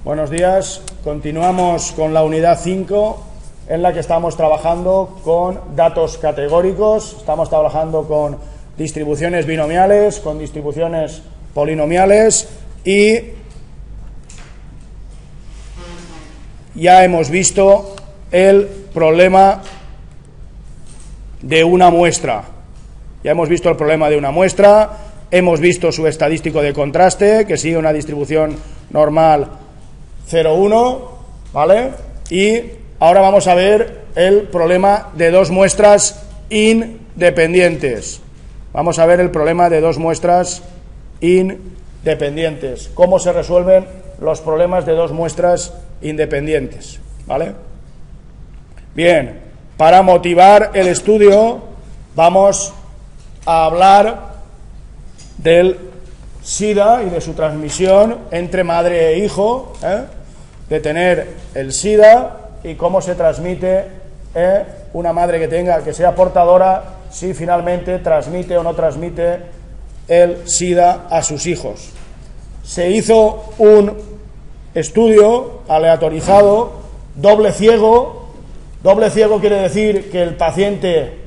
Buenos días. Continuamos con la unidad 5 en la que estamos trabajando con datos categóricos, estamos trabajando con distribuciones binomiales, con distribuciones polinomiales y ya hemos visto el problema de una muestra. Ya hemos visto el problema de una muestra, hemos visto su estadístico de contraste, que sigue una distribución normal 0,1, ¿vale? Y ahora vamos a ver el problema de dos muestras independientes. Vamos a ver el problema de dos muestras independientes. ¿Cómo se resuelven los problemas de dos muestras independientes? ¿Vale? Bien, para motivar el estudio vamos a hablar del SIDA y de su transmisión entre madre e hijo, de tener el SIDA y cómo se transmite una madre que sea portadora, si finalmente transmite o no transmite el SIDA a sus hijos. Se hizo un estudio aleatorizado, doble ciego. Doble ciego quiere decir que el paciente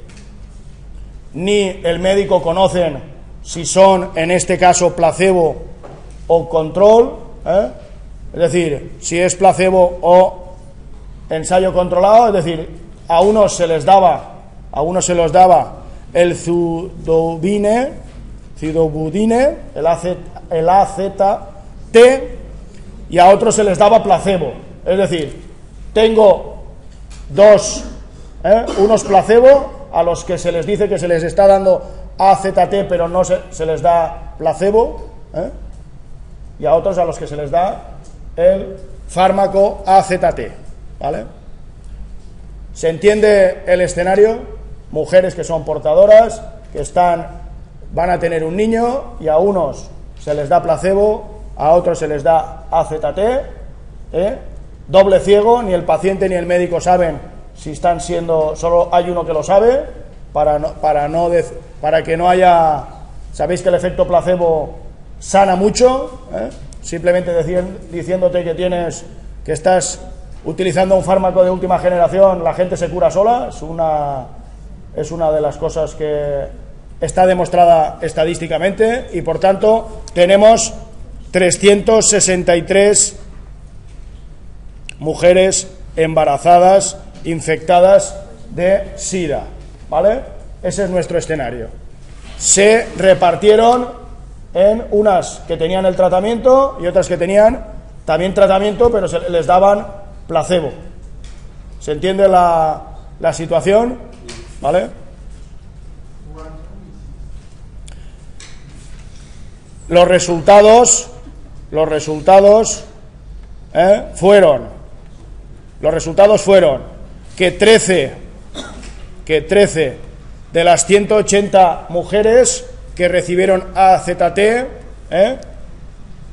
ni el médico conocen si son, en este caso, placebo o control, es decir, si es placebo o ensayo controlado, es decir, a unos se les daba el zidobudine, el AZT, y a otros se les daba placebo. Es decir, tengo unos placebo a los que se les dice que se les está dando AZT, pero no se les da placebo, y a otros a los que se les da el fármaco AZT, ¿vale? ¿Se entiende el escenario? Mujeres que son portadoras, que van a tener un niño, y a unos se les da placebo, a otros se les da AZT, doble ciego, ni el paciente ni el médico saben si están siendo, solo hay uno que lo sabe, para que no haya, sabéis que el efecto placebo sana mucho, simplemente diciéndote que estás utilizando un fármaco de última generación, la gente se cura sola, es una de las cosas que está demostrada estadísticamente, y por tanto tenemos 363 mujeres embarazadas infectadas de SIDA, ¿vale? Ese es nuestro escenario. Se repartieron en unas que tenían el tratamiento y otras que tenían también tratamiento, pero se les daban placebo. ¿Se entiende la situación? ¿Vale? Los resultados fueron que 13 de las 180 mujeres que recibieron AZT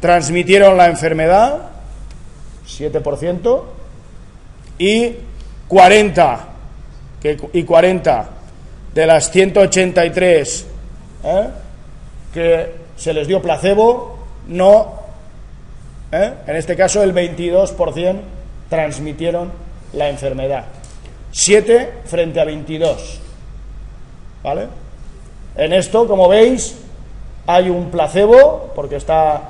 transmitieron la enfermedad, 7%, y 40 de las 183 que se les dio placebo, no, en este caso el 22% transmitieron la enfermedad. 7 frente a 22, ¿vale? En esto, como veis, hay un placebo, porque está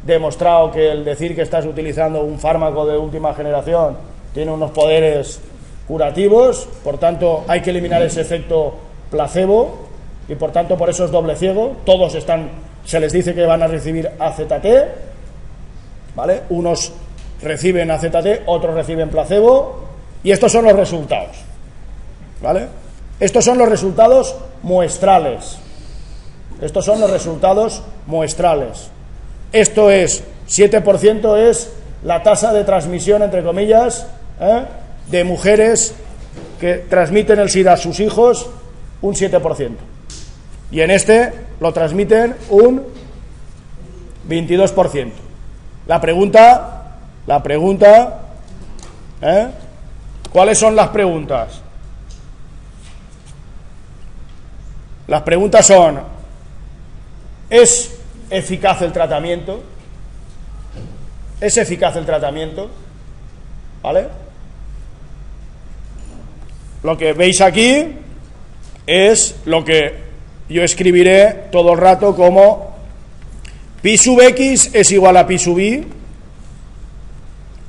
demostrado que el decir que estás utilizando un fármaco de última generación tiene unos poderes curativos, por tanto hay que eliminar ese efecto placebo, y por tanto por eso es doble ciego. Todos se les dice que van a recibir AZT, ¿vale? Unos reciben AZT, otros reciben placebo, y estos son los resultados, ¿vale? Estos son los resultados muestrales. Esto es, 7% es la tasa de transmisión, entre comillas, de mujeres que transmiten el SIDA a sus hijos, un 7%. Y en este lo transmiten un 22%. La pregunta, ¿cuáles son las preguntas? Las preguntas son: ¿es eficaz el tratamiento? ¿Es eficaz el tratamiento? ¿Vale? Lo que veis aquí es lo que yo escribiré todo el rato como pi sub x es igual a pi sub i,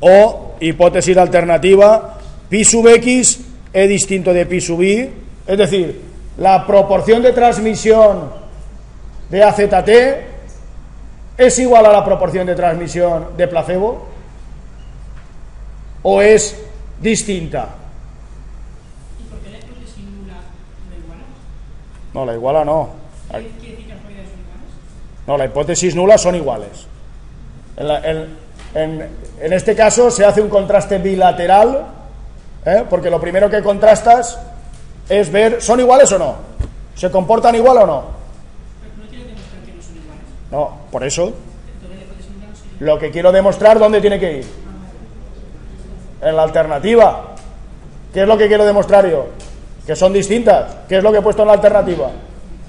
o hipótesis alternativa, pi sub x es distinto de pi sub i, es decir, la proporción de transmisión de AZT es igual a la proporción de transmisión de placebo, o es distinta. ¿Y por qué la hipótesis nula no iguala? No, la iguala no. ¿Quiere decir que las probabilidades son iguales? No, la hipótesis nula son iguales. En este caso se hace un contraste bilateral, porque lo primero que contrastas es ver, ¿son iguales o no? ¿Se comportan igual o no? Pero no quiere demostrar que no son iguales. No, por eso Entonces la hipótesis nula no sería. lo que quiero demostrar, ¿dónde tiene que ir? En la alternativa. ¿Qué es lo que quiero demostrar yo? Que son distintas. ¿Qué es lo que he puesto en la alternativa?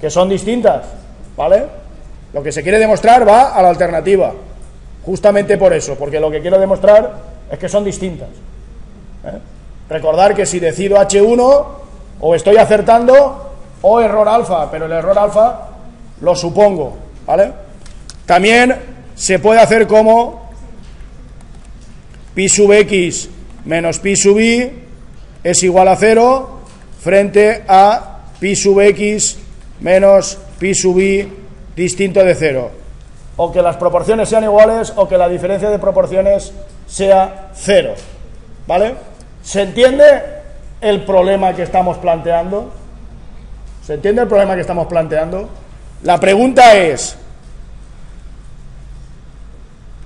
Que son distintas, ¿vale? Lo que se quiere demostrar va a la alternativa. Justamente por eso, porque lo que quiero demostrar es que son distintas. Recordar que si decido H1, o estoy acertando o error alfa, pero el error alfa lo supongo, ¿vale? También se puede hacer como pi sub x menos pi sub i es igual a 0 frente a pi sub x menos pi sub i distinto de 0. O que las proporciones sean iguales o que la diferencia de proporciones sea 0. ¿Vale? ¿Se entiende el problema que estamos planteando? ¿Se entiende el problema que estamos planteando? La pregunta es,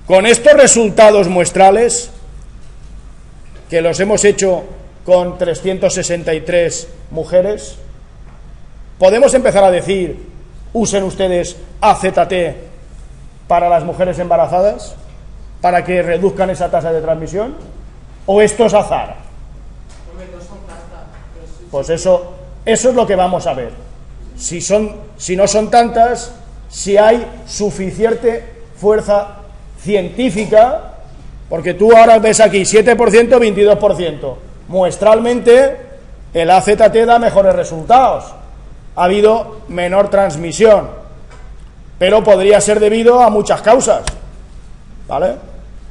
con estos resultados muestrales, que los hemos hecho con 363 mujeres, ¿podemos empezar a decir, usen ustedes AZT para las mujeres embarazadas, para que reduzcan esa tasa de transmisión? ¿O esto es azar? Pues eso es lo que vamos a ver. Si no son tantas, si hay suficiente fuerza científica, porque tú ahora ves aquí 7%, 22%. Muestralmente, el AZT da mejores resultados. Ha habido menor transmisión, pero podría ser debido a muchas causas, ¿vale?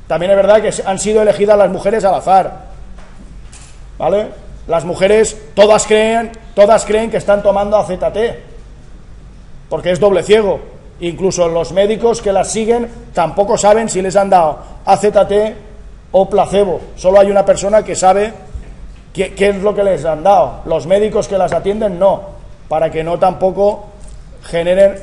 También es verdad que han sido elegidas las mujeres al azar, ¿vale? Las mujeres todas creen que están tomando AZT, porque es doble ciego. Incluso los médicos que las siguen tampoco saben si les han dado AZT o placebo. Solo hay una persona que sabe qué es lo que les han dado. Los médicos que las atienden no, para que no tampoco generen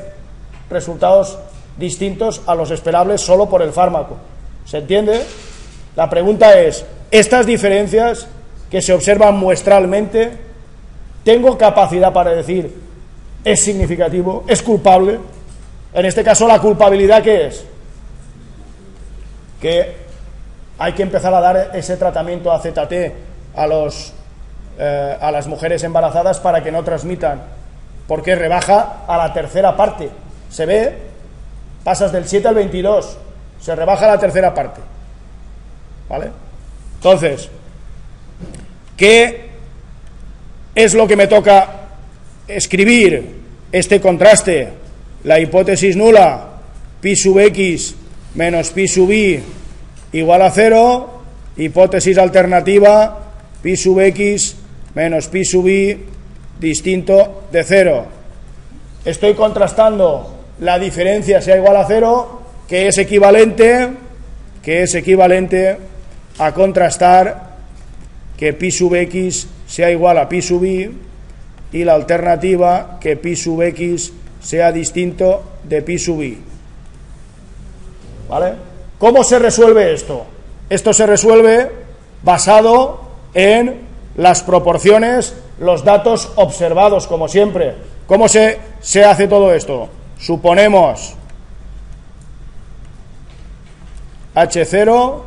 resultados distintos a los esperables solo por el fármaco. ¿Se entiende? La pregunta es, ¿estas diferencias que se observan muestralmente, tengo capacidad para decir es significativo, es culpable? En este caso, ¿la culpabilidad qué es? Que hay que empezar a dar ese tratamiento AZT a las mujeres embarazadas para que no transmitan, porque rebaja a la tercera parte. Se ve, pasas del 7 al 22, se rebaja a la tercera parte, ¿vale? Entonces, ¿qué es lo que me toca escribir? Este contraste, la hipótesis nula, pi sub x menos pi sub i igual a 0, hipótesis alternativa, pi sub x menos pi sub i distinto de 0. Estoy contrastando la diferencia sea igual a 0, que es equivalente a contrastar que pi sub x sea igual a pi sub i, y la alternativa que pi sub x sea distinto de pi sub i. ¿Vale? ¿Cómo se resuelve esto? Esto se resuelve basado en las proporciones, los datos observados, como siempre. ¿Cómo se hace todo esto? Suponemos H0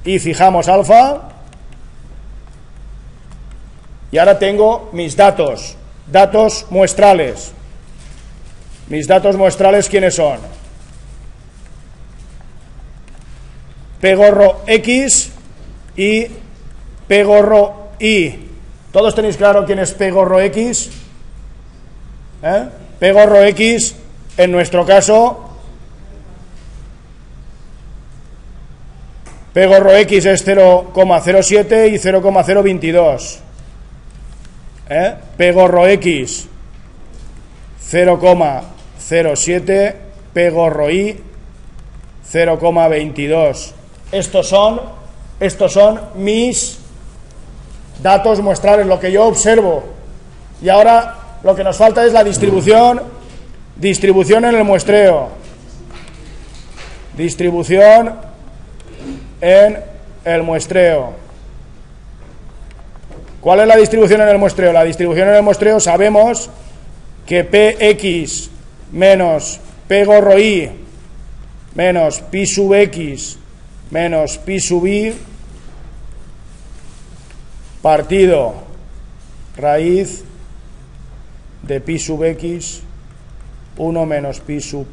y fijamos alfa, y ahora tengo mis datos muestrales. Mis datos muestrales, ¿quiénes son? P gorro X y P gorro Y. ¿Todos tenéis claro quién es P gorro X? P gorro X, en nuestro caso, P gorro X es 0,07 y 0,022. P gorro X 0,07, P gorro Y 0,22. Estos son mis datos muestrales, lo que yo observo. Y ahora lo que nos falta es la distribución en el muestreo. Distribución en el muestreo. ¿Cuál es la distribución en el muestreo? La distribución en el muestreo sabemos que Px menos P gorro Y menos pi sub X menos pi sub Y partido raíz de pi sub X 1 menos pi sub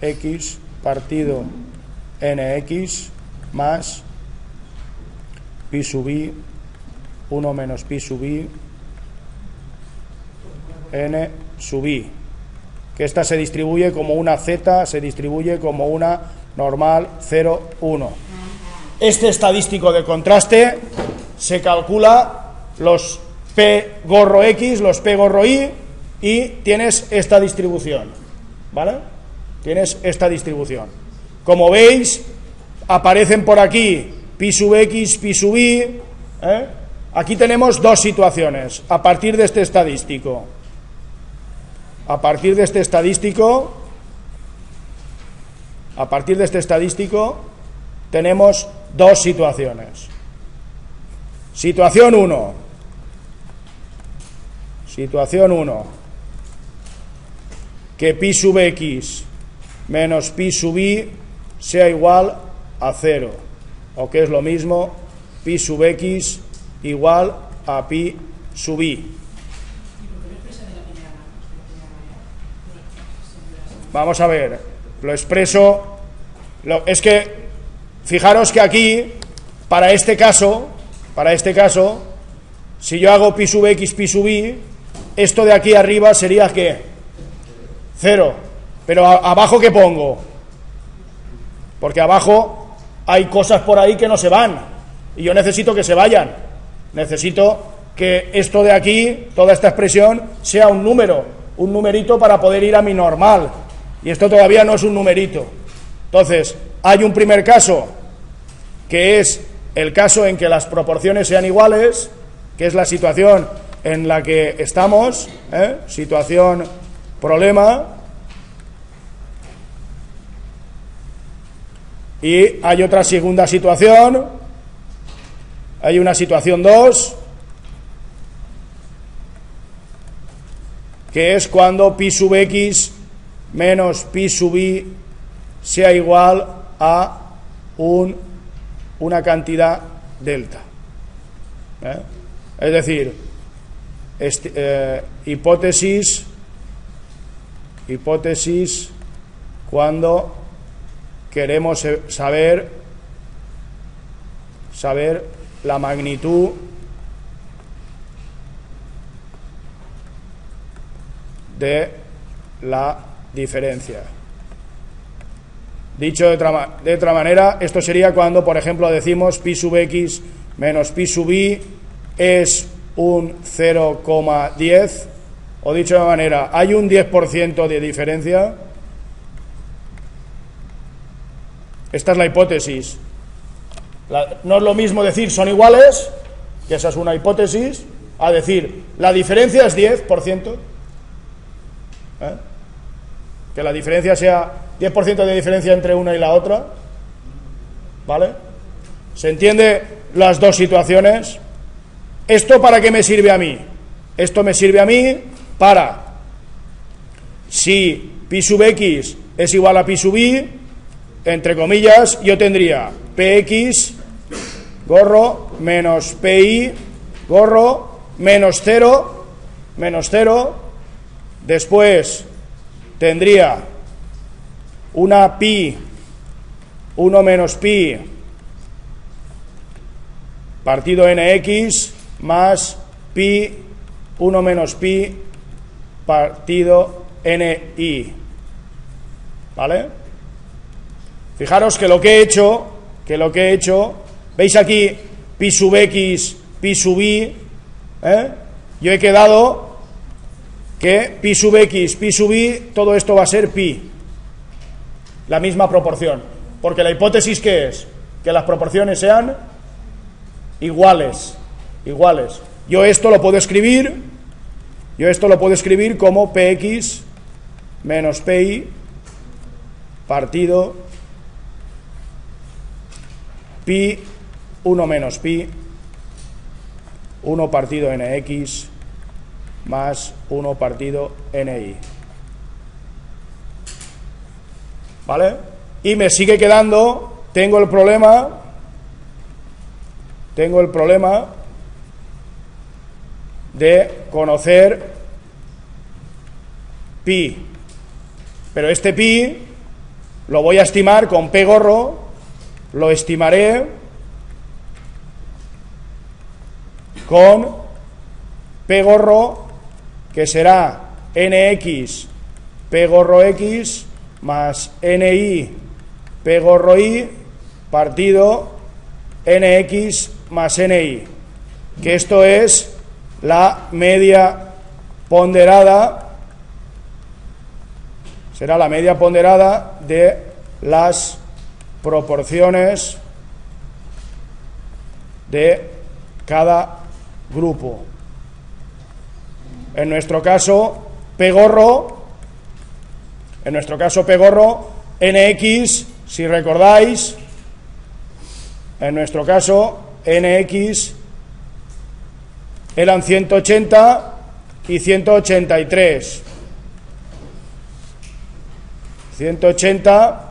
X partido nx más pi sub I 1 menos pi sub I n sub I, que esta se distribuye como una z, se distribuye como una normal 0, 1. Este estadístico de contraste se calcula los P gorro X, los P gorro Y, y tienes esta distribución, ¿vale? Tienes esta distribución. Como veis, aparecen por aquí pi sub X, pi sub Y. Aquí tenemos dos situaciones a partir de este estadístico. A partir de este estadístico tenemos dos situaciones. Situación 1. Que pi sub X menos pi sub Y sea igual a 0. O que es lo mismo, pi sub X igual a pi sub Y. Vamos a ver, lo expreso. Es que, fijaros que aquí, para este caso, si yo hago pi sub X, pi sub Y, esto de aquí arriba sería ¿qué? 0. Pero abajo, ¿qué pongo? Porque abajo hay cosas por ahí que no se van, y yo necesito que se vayan. Necesito que esto de aquí, toda esta expresión, sea un número, un numerito para poder ir a mi normal. Y esto todavía no es un numerito. Entonces, hay un primer caso, que es el caso en que las proporciones sean iguales, que es la situación en la que estamos, situación problema. Y hay otra segunda situación, hay una situación 2, que es cuando pi sub X menos pi sub Y sea igual a una cantidad delta. Es decir, hipótesis cuando queremos saber la magnitud de la diferencia. Dicho de otra manera, esto sería cuando, por ejemplo, decimos pi sub X menos pi sub Y es un 0,10, o dicho de manera, hay un 10% de diferencia. Esta es la hipótesis. No es lo mismo decir son iguales, que esa es una hipótesis, a decir la diferencia es 10%. Que la diferencia sea 10% de diferencia entre una y la otra, ¿vale? ¿Se entiende las dos situaciones? ¿Esto para qué me sirve a mí? Esto me sirve a mí para, si pi sub X es igual a pi sub Y, entre comillas, yo tendría Px gorro menos Pi gorro menos 0, después tendría una pi, 1 menos pi partido nx más pi 1 menos pi partido ni. ¿Vale? Fijaros que lo que he hecho, ¿veis aquí pi sub x, pi sub y? Yo he quedado que pi sub x, pi sub y, todo esto va a ser pi, la misma proporción, porque la hipótesis ¿qué es? Que las proporciones sean iguales. Yo esto lo puedo escribir como px menos pi partido pi 1 menos pi 1 partido nx más 1 partido ni. ¿Vale? Y me sigue quedando, tengo el problema de conocer pi, pero este pi lo voy a estimar con p gorro, lo estimaré con p gorro, que será nx p gorro x más ni p gorro y partido nx más ni, que esto es la media ponderada, será la media ponderada de las proporciones de cada grupo. En nuestro caso P gorro, nx, si recordáis, en nuestro caso nx eran 180 y 183. 180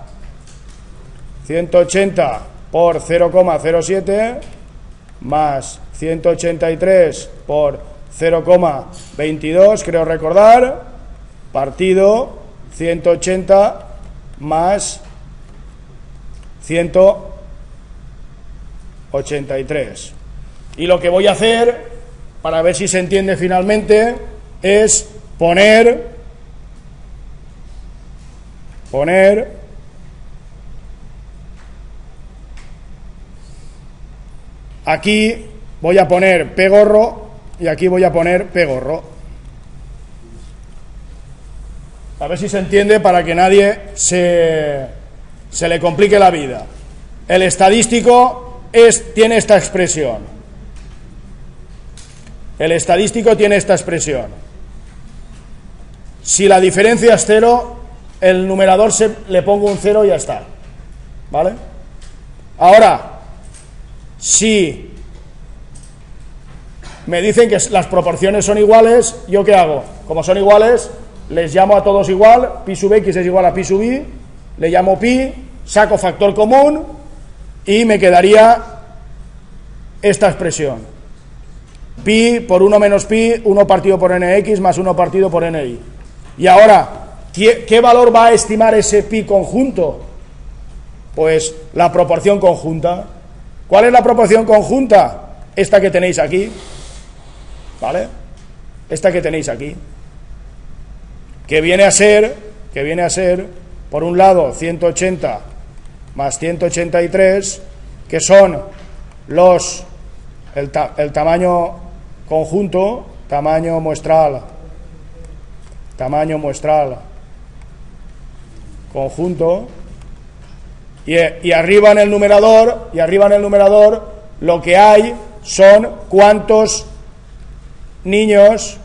por 0,07 más 183 por 0,22, creo recordar, partido 180 más 183. Y lo que voy a hacer, para ver si se entiende finalmente, es poner aquí voy a poner P gorro y aquí voy a poner P gorro. A ver si se entiende, para que nadie se le complique la vida. El estadístico tiene esta expresión. Si la diferencia es 0, el numerador le pongo un 0 y ya está. ¿Vale? Ahora, si me dicen que las proporciones son iguales, ¿yo qué hago? Como son iguales, les llamo a todos igual, pi sub x es igual a pi sub y, le llamo pi, saco factor común y me quedaría esta expresión. Pi por 1 menos pi, 1 partido por nx más 1 partido por ni. Y ahora, ¿qué valor va a estimar ese pi conjunto? Pues la proporción conjunta. ¿Cuál es la proporción conjunta? Esta que tenéis aquí, ¿vale? Esta que tenéis aquí, que viene a ser, por un lado, 180 más 183, que son el tamaño conjunto, tamaño muestral conjunto, y arriba en el numerador, lo que hay son cuántos niños,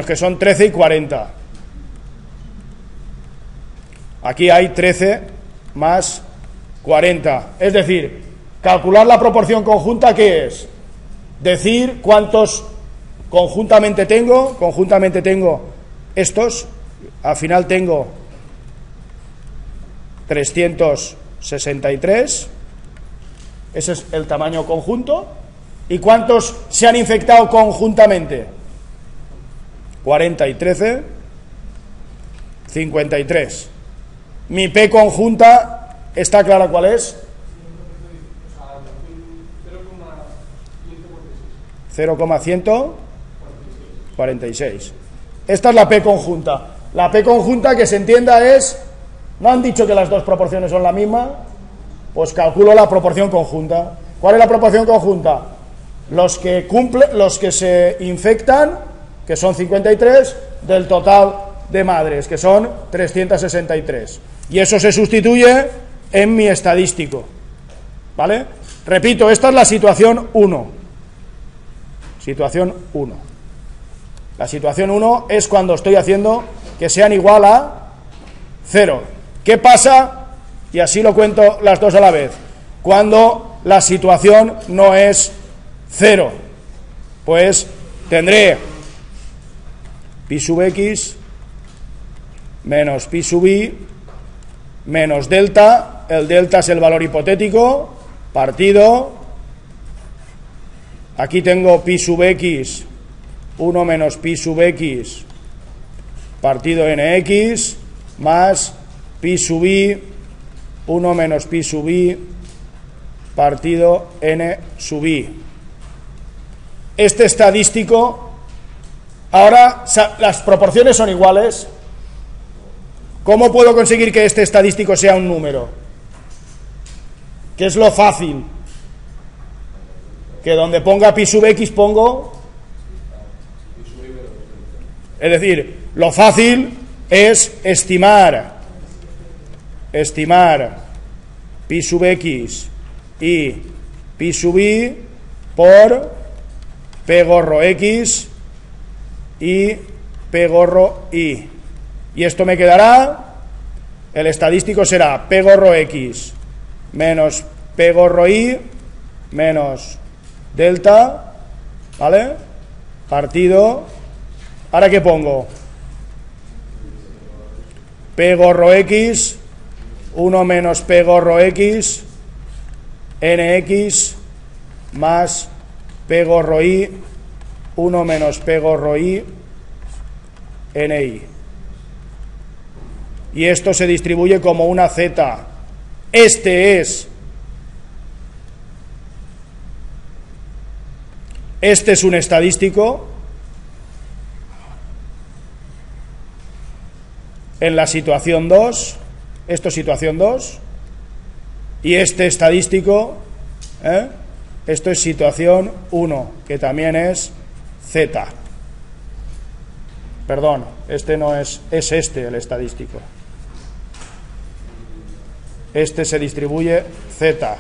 que son 13 y 40. Aquí hay 13 más 40. Es decir, calcular la proporción conjunta, ¿qué es? Decir cuántos conjuntamente tengo. Conjuntamente tengo estos. Al final tengo 363. Ese es el tamaño conjunto. ¿Y cuántos se han infectado conjuntamente? 40 y 13, 53. Mi P conjunta, ¿está clara cuál es? 0,146. Esta es la P conjunta. La P conjunta, que se entienda, es... ¿No han dicho que las dos proporciones son la misma? Pues calculo la proporción conjunta. ¿Cuál es la proporción conjunta? Los que se infectan, que son 53, del total de madres, que son 363. Y eso se sustituye en mi estadístico. ¿Vale? Repito, esta es la situación 1. Situación 1. La situación 1 es cuando estoy haciendo que sean igual a 0. ¿Qué pasa? Y así lo cuento las dos a la vez. Cuando la situación no es 0, pues tendré pi sub x menos pi sub y menos delta. El delta es el valor hipotético, partido. Aquí tengo pi sub x, 1 menos pi sub x, partido nx, más pi sub y, 1 menos pi sub y, partido n sub i. Este estadístico, ahora las proporciones son iguales. ¿Cómo puedo conseguir que este estadístico sea un número? ¿Qué es lo fácil? Que donde ponga pi sub x pongo... Es decir, lo fácil es estimar pi sub x y pi sub y por p gorro x y p gorro y. Y esto me quedará, el estadístico será p gorro x menos p gorro y menos delta, ¿vale? Partido. ¿Ahora qué pongo? P gorro x, 1 menos P gorro x, nx, más P gorro y, 1 menos P gorro y, ni. Y esto se distribuye como una z. Este es un estadístico en la situación 2, esto es situación 2, y este estadístico, esto es situación 1, que también es z. Perdón, este no es, es este el estadístico. Este se distribuye z.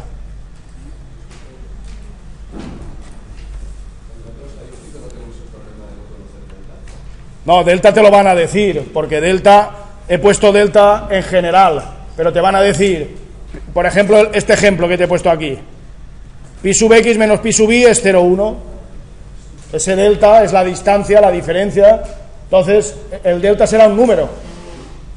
No, delta te lo van a decir, porque delta, he puesto delta en general, pero te van a decir, por ejemplo, este ejemplo que te he puesto aquí, pi sub x menos pi sub y es 0,1, ese delta es la distancia, la diferencia, entonces el delta será un número,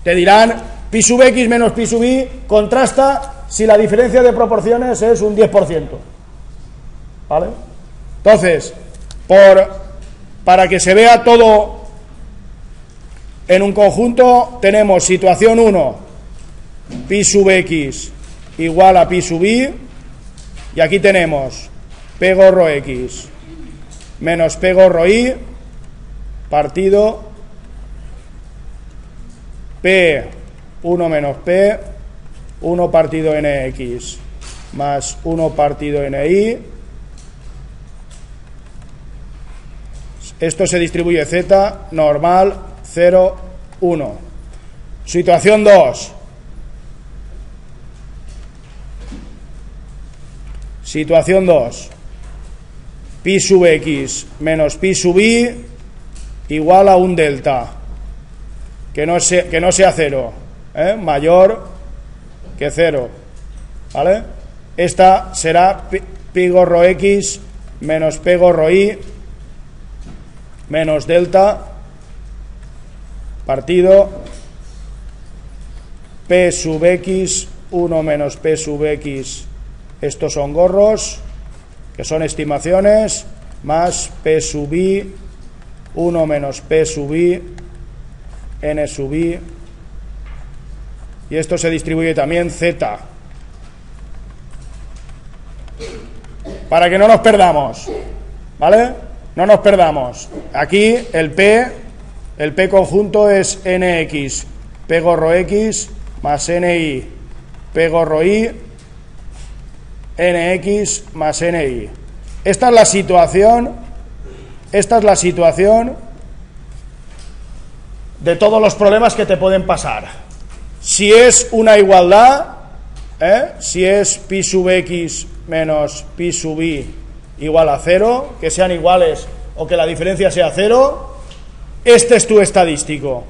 te dirán pi sub x menos pi sub y contrasta si la diferencia de proporciones es un 10%, ¿vale? Entonces, para que se vea todo en un conjunto, tenemos situación 1, pi sub x igual a pi sub y, y aquí tenemos p gorro x menos p gorro y, partido p 1 menos p, 1 partido nx más 1 partido ni. Esto se distribuye z normal 0, 1. Situación 2. Situación 2. Pi sub x menos pi sub y igual a un delta. Que no sea 0. Mayor que 0. ¿Vale? Esta será pi gorro x menos p gorro y menos delta, partido p sub x, 1 menos p sub x, estos son gorros, que son estimaciones, más p sub y, 1 menos p sub y, n sub y, y esto se distribuye también z. Para que no nos perdamos, ¿vale? no nos perdamos. Aquí el P conjunto es NX, P gorro X más NI, P gorro I, NX más NI. Esta es la situación de todos los problemas que te pueden pasar. Si es una igualdad, si es pi sub x menos pi sub i igual a 0, que sean iguales o que la diferencia sea 0, este es tu estadístico.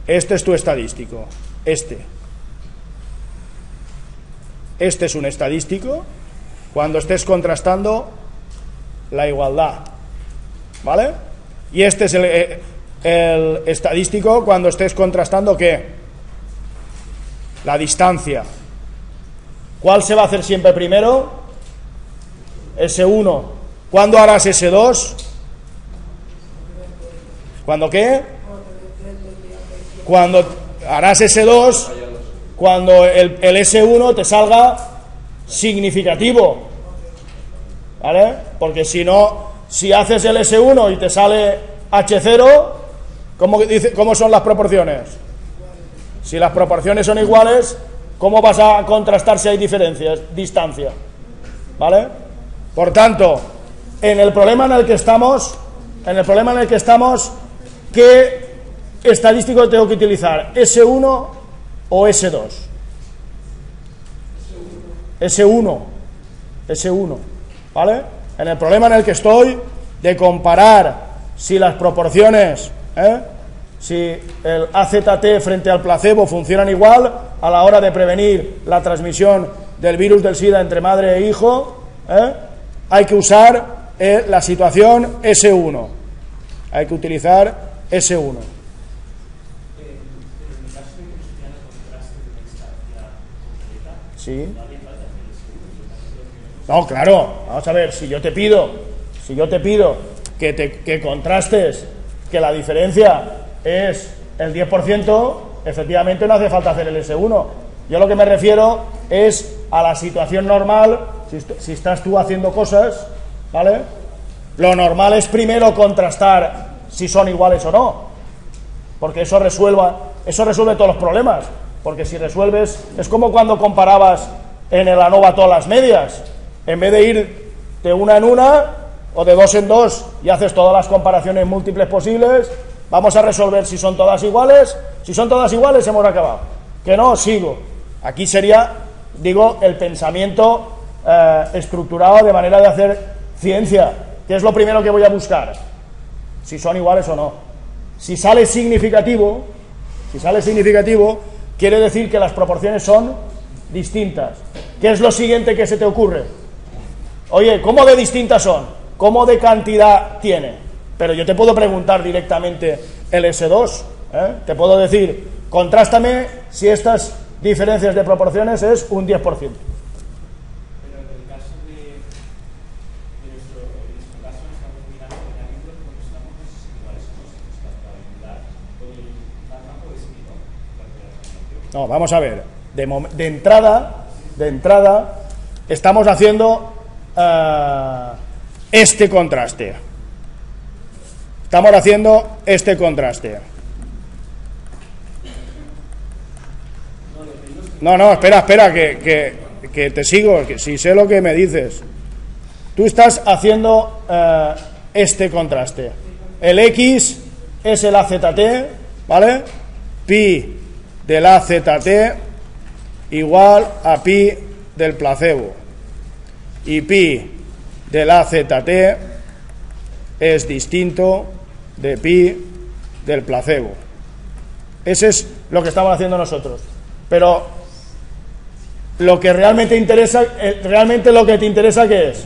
Este es tu estadístico. Este es un estadístico cuando estés contrastando la igualdad, ¿vale? Y este es el estadístico cuando estés contrastando ¿qué? La distancia. ¿Cuál se va a hacer siempre primero? S1. ¿Cuándo harás S2? ¿Cuándo qué? Cuando harás S2, cuando el S1 te salga significativo, ¿vale? Porque si no, si haces el S1 y te sale H0, ¿cómo son las proporciones? Si las proporciones son iguales, ¿cómo vas a contrastar si hay diferencias? Distancia, ¿vale? Por tanto, en el problema en el que estamos, ¿qué estadístico tengo que utilizar? ¿S1 o S2? S1, ¿vale? En el problema en el que estoy, de comparar si las proporciones, si el AZT frente al placebo funcionan igual a la hora de prevenir la transmisión del virus del SIDA entre madre e hijo, hay que usar la situación S1. Hay que utilizar S1. Sí. No, claro, vamos a ver, si yo te pido que contrastes que la diferencia es el 10%, efectivamente no hace falta hacer el S1. Yo lo que me refiero es a la situación normal, si estás tú haciendo cosas, ¿vale? Lo normal es primero contrastar si son iguales o no, porque eso resuelve todos los problemas, porque si resuelves, es como cuando comparabas en el ANOVA todas las medias, en vez de ir de una en una o de dos en dos y haces todas las comparaciones múltiples posibles, vamos a resolver si son todas iguales. Si son todas iguales, hemos acabado. Que no, sigo. Aquí sería, digo, el pensamiento estructurado de manera de hacer ciencia, que es lo primero que voy a buscar, si son iguales o no. Si sale significativo, quiere decir que las proporciones son distintas. ¿Qué es lo siguiente que se te ocurre? Oye, ¿cómo de distintas son? ¿Cómo de cantidad tiene? Pero yo te puedo preguntar directamente el S2, te puedo decir, contrástame si estas diferencias de proporciones es un 10%. Pero en el caso de nuestro caso estamos mirando mecanismos porque estamos iguales a con el campo de sí, ¿no? No, vamos a ver, de entrada estamos haciendo este contraste. Estamos haciendo este contraste. No, espera, que te sigo, que si sé lo que me dices. Tú estás haciendo este contraste. El X es el AZT, ¿vale? Pi del AZT igual a pi del placebo. Y pi del AZT es distinto de pi del placebo. Ese es lo que estamos haciendo nosotros. Pero lo que realmente interesa, lo que te interesa, ¿qué es?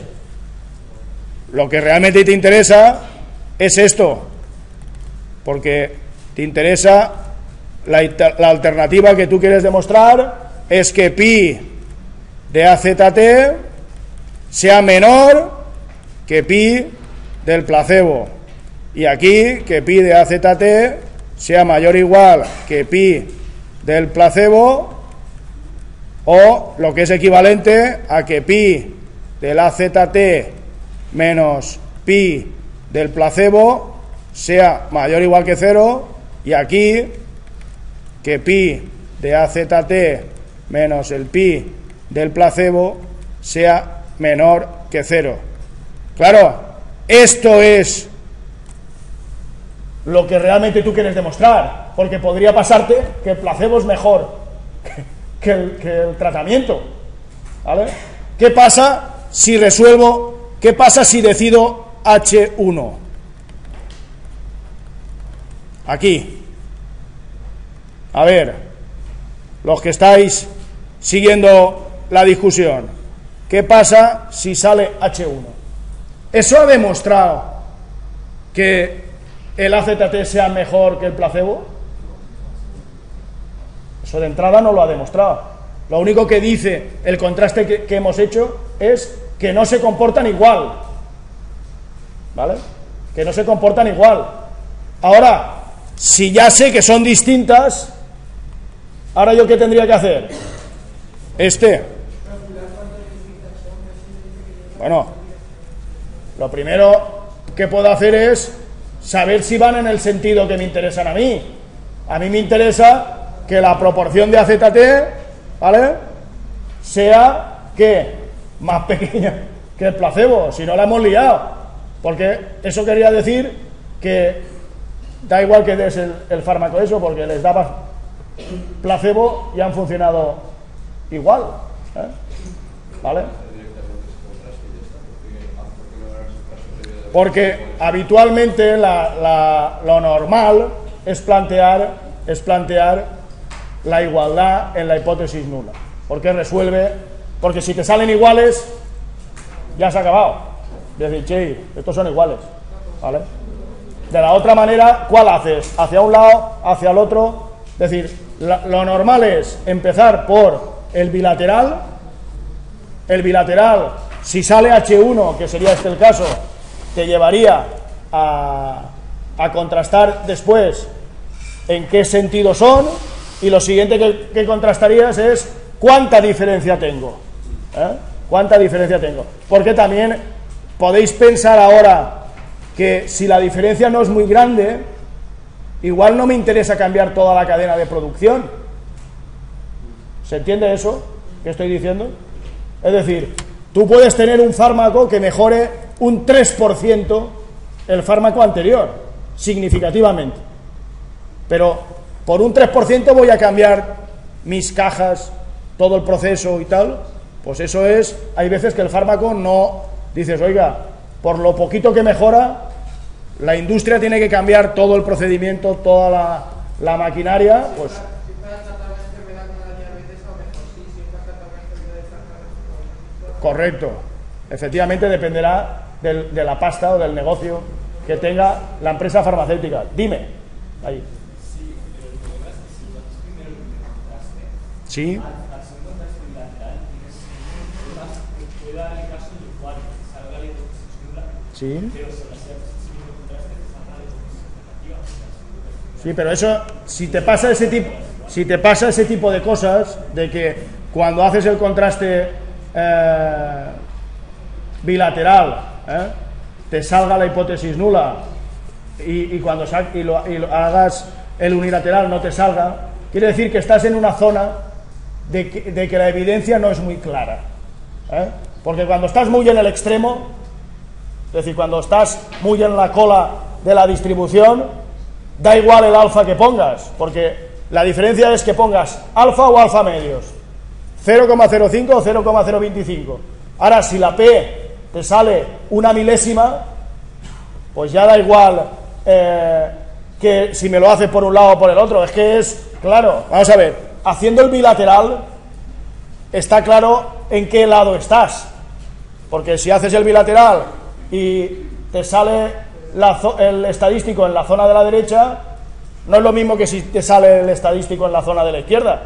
Lo que realmente te interesa es esto, porque te interesa la alternativa que tú quieres demostrar es que pi de AZT sea menor que pi del placebo, y aquí que pi de AZT sea mayor o igual que pi del placebo, o lo que es equivalente a que pi del AZT menos pi del placebo sea mayor o igual que 0, y aquí que pi de AZT menos el pi del placebo sea menor que 0. Claro, esto es lo que realmente tú quieres demostrar, porque podría pasarte que el placebo es mejor que el tratamiento, ¿vale? ¿Qué pasa si resuelvo? ¿Qué pasa si decido H1? Aquí. A ver, los que estáis siguiendo la discusión, ¿qué pasa si sale H1? ¿Eso ha demostrado que el AZT sea mejor que el placebo? Eso de entrada no lo ha demostrado. Lo único que dice el contraste que hemos hecho es que no se comportan igual, ¿vale? Que no se comportan igual. Ahora, si ya sé que son distintas, ¿ahora yo qué tendría que hacer? Bueno, lo primero que puedo hacer es saber si van en el sentido que me interesan a mí. A mí me interesa que la proporción de AZT, ¿vale?, sea que más pequeña que el placebo, si no la hemos liado, porque eso quería decir que da igual que des el fármaco eso, porque les dabas placebo y han funcionado igual, ¿eh? ¿Vale? Porque habitualmente lo normal es plantear la igualdad en la hipótesis nula, porque resuelve, porque si te salen iguales ya se ha acabado, decir, che, estos son iguales, ¿vale? De la otra manera, ¿cuál haces? Hacia un lado, hacia el otro. Es decir, lo normal es empezar por el bilateral. El bilateral, si sale H1, que sería este el caso, te llevaría a contrastar después en qué sentido son, y lo siguiente que contrastarías es cuánta diferencia tengo, ¿eh? ¿Cuánta diferencia tengo? Porque también podéis pensar ahora que si la diferencia no es muy grande, igual no me interesa cambiar toda la cadena de producción. ¿Se entiende eso que estoy diciendo? Es decir, tú puedes tener un fármaco que mejore un 3% el fármaco anterior, significativamente, pero por un 3% voy a cambiar mis cajas, todo el proceso y tal. Pues eso es, hay veces que el fármaco no, dices, oiga, por lo poquito que mejora, la industria tiene que cambiar todo el procedimiento, toda la maquinaria, pues... Correcto. Efectivamente dependerá de la pasta o del negocio que tenga la empresa farmacéutica. Dime. Ahí. Sí. Sí. Sí, pero eso, si te pasa ese tipo de cosas, de que cuando haces el contraste bilateral, te salga la hipótesis nula, y cuando lo hagas el unilateral no te salga, quiere decir que estás en una zona de que la evidencia no es muy clara, porque cuando estás muy en el extremo, es decir, cuando estás muy en la cola de la distribución, da igual el alfa que pongas, porque la diferencia es que pongas alfa o alfa medios, 0,05 o 0,025. Ahora, si la P te sale una milésima, pues ya da igual que si me lo hace por un lado o por el otro. Es que es claro. Vamos a ver, haciendo el bilateral está claro en qué lado estás, porque si haces el bilateral y te sale el estadístico en la zona de la derecha, no es lo mismo que si te sale el estadístico en la zona de la izquierda.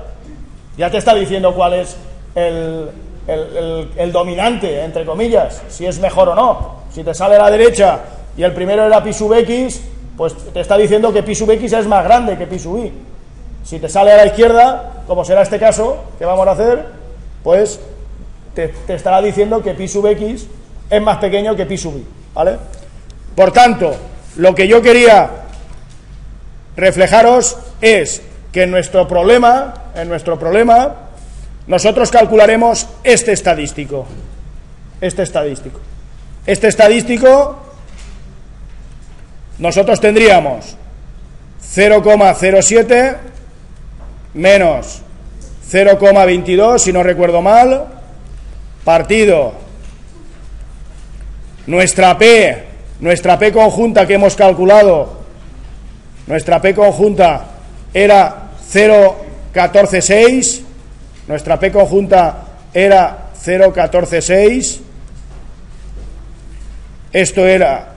Ya te está diciendo cuál es el dominante, entre comillas, si es mejor o no. Si te sale a la derecha y el primero era pi sub x, pues te está diciendo que pi sub x es más grande que pi sub y. Si te sale a la izquierda, como será este caso que vamos a hacer, pues te estará diciendo que pi sub x es más pequeño que pi sub i, ¿vale? Por tanto, lo que yo quería reflejaros es que en nuestro problema, nosotros calcularemos este estadístico, nosotros tendríamos 0,07 menos 0,22, si no recuerdo mal, partido nuestra P conjunta que hemos calculado, nuestra P conjunta era 0,146, nuestra P conjunta era 0,146, esto era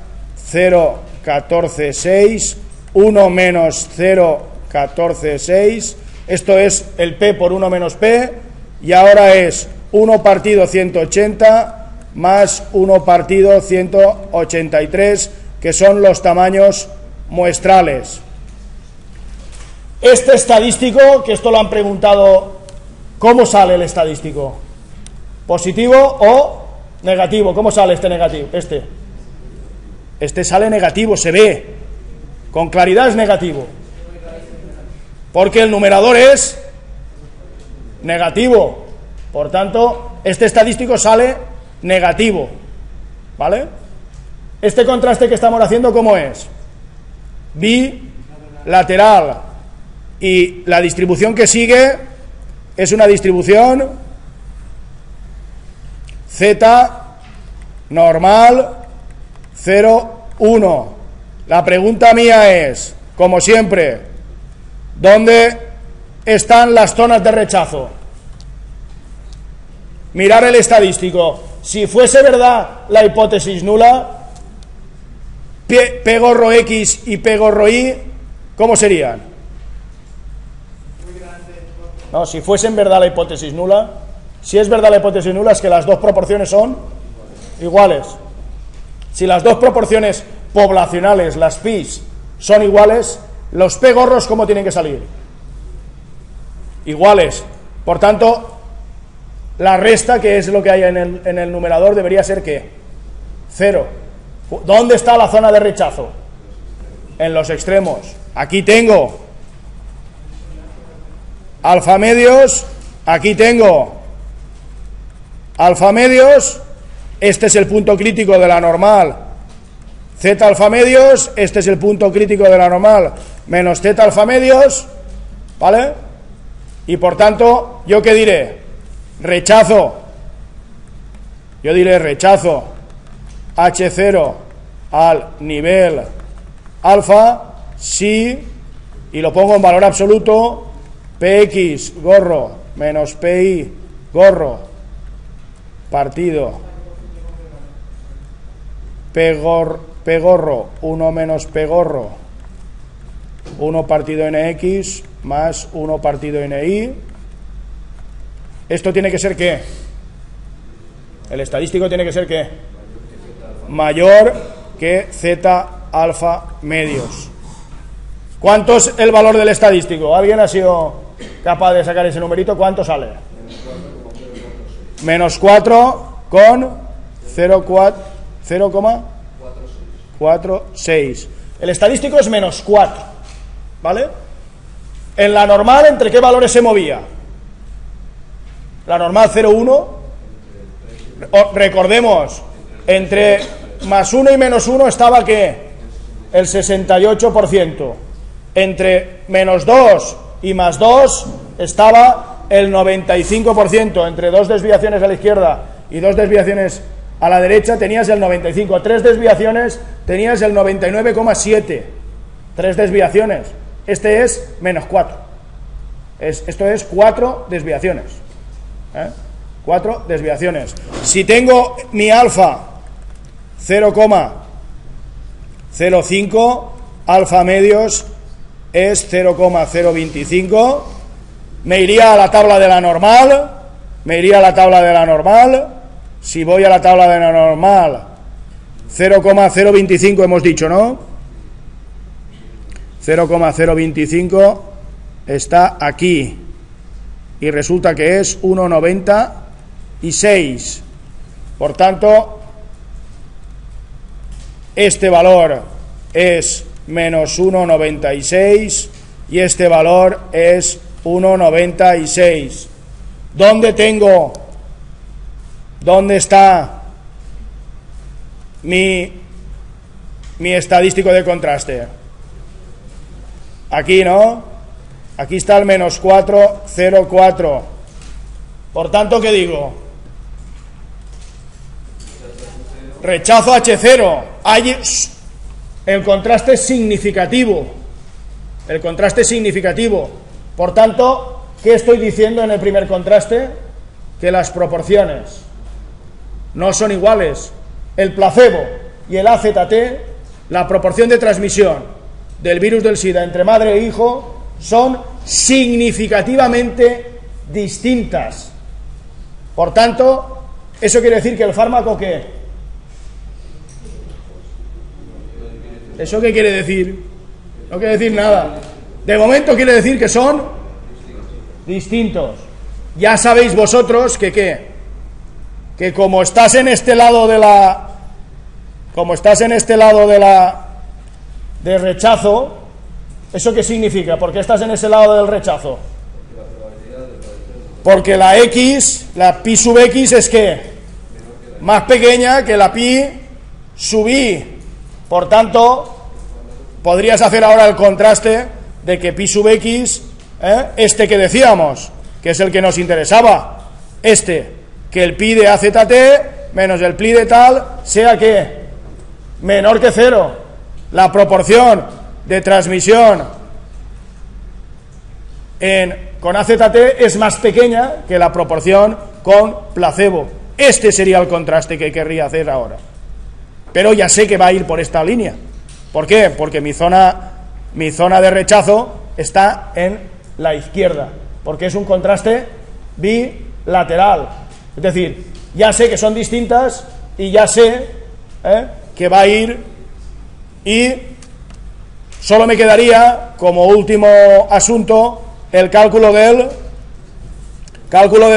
0,146, 1 menos 0,146, esto es el P por 1 menos P, y ahora es 1 partido 180 más 1 partido 183, que son los tamaños muestrales. Este estadístico, que esto lo han preguntado, ¿cómo sale el estadístico? ¿Positivo o negativo? ¿Cómo sale este negativo? Este sale negativo, se ve, con claridad es negativo, porque el numerador es negativo, por tanto, este estadístico sale negativo, ¿vale? Este contraste que estamos haciendo, ¿cómo es? Bilateral, y la distribución que sigue es una distribución Z normal 0, 1. La pregunta mía es, como siempre, ¿dónde están las zonas de rechazo? Mirar el estadístico. Si fuese verdad la hipótesis nula, P gorro X y P gorro Y, ¿cómo serían? No, si fuesen verdad la hipótesis nula, si es verdad la hipótesis nula, es que las dos proporciones son iguales. Si las dos proporciones poblacionales, las pis, son iguales, los P gorros, ¿cómo tienen que salir? Iguales. Por tanto, la resta, que es lo que hay en el numerador, debería ser ¿qué? 0. ¿Dónde está la zona de rechazo? En los extremos. Aquí tengo alfa medios, aquí tengo alfa medios, este es el punto crítico de la normal, z alfa medios, este es el punto crítico de la normal, menos z alfa medios, ¿vale? Y por tanto, ¿yo qué diré? Rechazo. Yo diré rechazo H0 al nivel alfa si, y lo pongo en valor absoluto, Px gorro menos Pi gorro partido P gorro 1 menos P gorro 1 partido Nx más 1 partido Ni. Esto tiene que ser ¿qué? El estadístico tiene que ser ¿qué? Mayor que Z alfa medios. ¿Cuánto es el valor del estadístico? ¿Alguien ha sido capaz de sacar ese numerito? ¿Cuánto sale? Menos 4 con 0,46. El estadístico es menos 4, ¿vale? En la normal, ¿entre qué valores se movía? La normal 0,1, recordemos, entre más 1 y menos 1 estaba ¿qué? El 68%. Entre menos 2 y más 2 estaba el 95%. Entre 2 desviaciones a la izquierda y 2 desviaciones a la derecha tenías el 95%. 3 desviaciones tenías el 99,7%. 3 desviaciones. Este es menos 4. Esto es 4 desviaciones. 4 desviaciones. Si tengo mi alfa 0,05, alfa medios es 0,025, me iría a la tabla de la normal, si voy a la tabla de la normal, 0,025 hemos dicho, ¿no? 0,025 está aquí, y resulta que es 1,96, por tanto, este valor es menos 1,96 y este valor es 1,96. ¿Dónde está mi estadístico de contraste? Aquí, ¿no? Aquí está el menos 4,04. Por tanto, ¿qué digo? Rechazo H0. El contraste es significativo. El contraste es significativo. Por tanto, ¿qué estoy diciendo en el primer contraste? Que las proporciones no son iguales. El placebo y el AZT, la proporción de transmisión del virus del SIDA entre madre e hijo, son significativamente distintas. Por tanto, eso quiere decir que el fármaco, ¿qué? ¿Eso qué quiere decir? No quiere decir nada. De momento quiere decir que son distintos. Ya sabéis vosotros que ¿qué? Que como estás en este lado de rechazo, ¿eso qué significa? ¿Por qué estás en ese lado del rechazo? Porque la X, la pi sub X es ¿qué? Más pequeña que la pi sub I. Por tanto, podrías hacer ahora el contraste de que pi sub X, este que decíamos, que es el que nos interesaba, que el pi de AZT menos el pi de tal, sea ¿qué? Menor que 0. La proporción de transmisión con AZT es más pequeña que la proporción con placebo. Este sería el contraste que querría hacer ahora. Pero ya sé que va a ir por esta línea. ¿Por qué? Porque mi zona de rechazo está en la izquierda, porque es un contraste bilateral. Es decir, ya sé que son distintas y ya sé que va a ir, y solo me quedaría como último asunto el cálculo del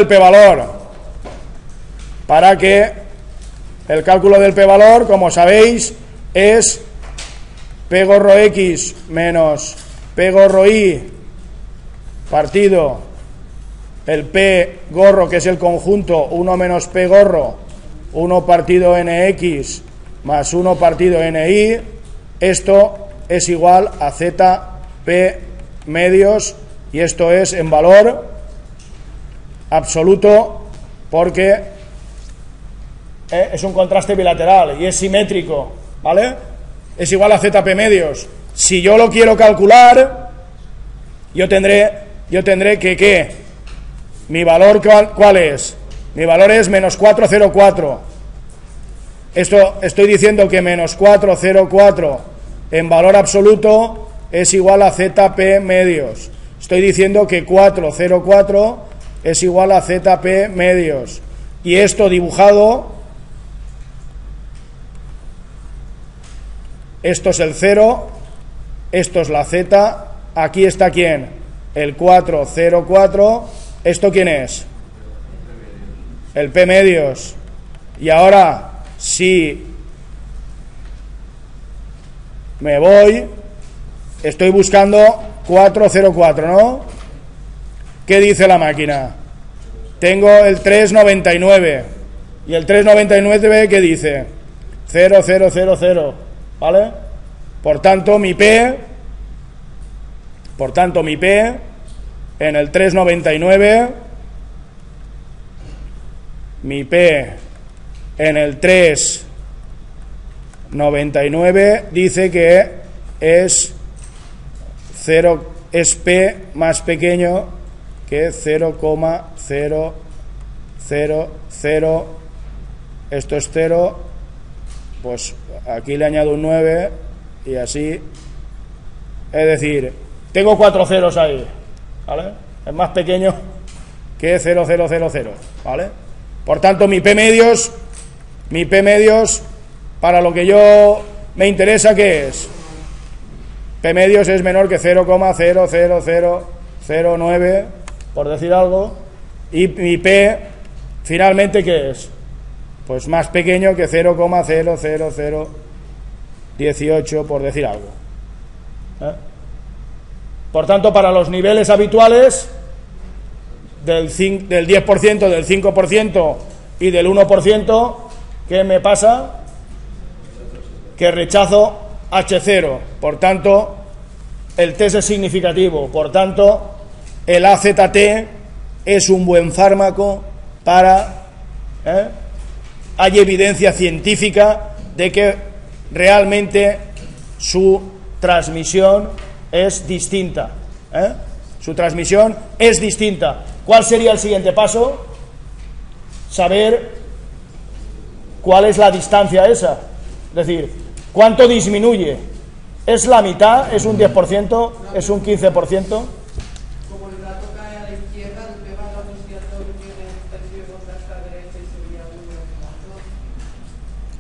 p-valor, para que el cálculo del p-valor, como sabéis, es p gorro x menos p gorro y partido el p gorro, que es el conjunto 1 menos p gorro, 1 partido nx más 1 partido ni. Esto es igual a zp medios, y esto es en valor absoluto, porque es un contraste bilateral y es simétrico, ¿vale? Es igual a zp medios. Si yo lo quiero calcular, yo tendré que ¿qué? Mi valor, ¿cuál es? Mi valor es menos 4,04. Estoy diciendo que menos 4,04 en valor absoluto es igual a zp medios. Estoy diciendo que 4,04 es igual a zp medios. Y esto dibujado, esto es el 0, esto es la z, aquí está ¿quién? El 4,04. ¿Esto quién es? El p medios. Y ahora, si me voy, estoy buscando 4,04, ¿no? ¿Qué dice la máquina? Tengo el 3,99. ¿Y el 3,99 qué dice? 0,000, ¿vale? Por tanto, mi P en el 3,99, mi P en el 3,99 dice que es P más pequeño que 0,000. Esto es 0, pues aquí le añado un 9 y así. Es decir, tengo 4 ceros ahí, ¿vale? Es más pequeño que 0,000, ¿vale? Por tanto, mi P medios, para lo que yo me interesa, ¿qué es? P medios es menor que 0,00009, por decir algo, y mi P, finalmente, ¿qué es? Pues más pequeño que 0,000. 18, por decir algo. Por tanto, para los niveles habituales del 10%, del 5% y del 1%, ¿qué me pasa? Que rechazo H0. Por tanto, el test es significativo. Por tanto, el AZT es un buen fármaco para... hay evidencia científica de que realmente su transmisión es distinta. Su transmisión es distinta. ¿Cuál sería el siguiente paso? Saber cuál es la distancia esa. Es decir, ¿cuánto disminuye? ¿Es la mitad? ¿Es un 10%? ¿Es un 15%? Como el gato cae a la izquierda, el pega a la izquierda tiene extensión hasta la derecha y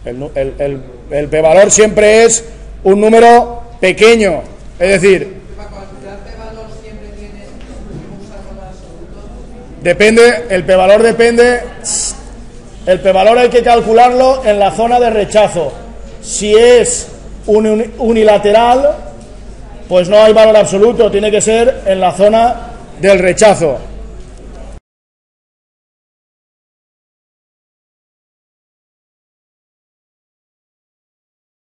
sería 1. El p-valor siempre es un número pequeño. Es decir, Para calcular p-valor siempre tienes que usar valor absoluto. depende, el p-valor depende. El p-valor hay que calcularlo en la zona de rechazo. Si es unilateral, pues no hay valor absoluto, tiene que ser en la zona del rechazo.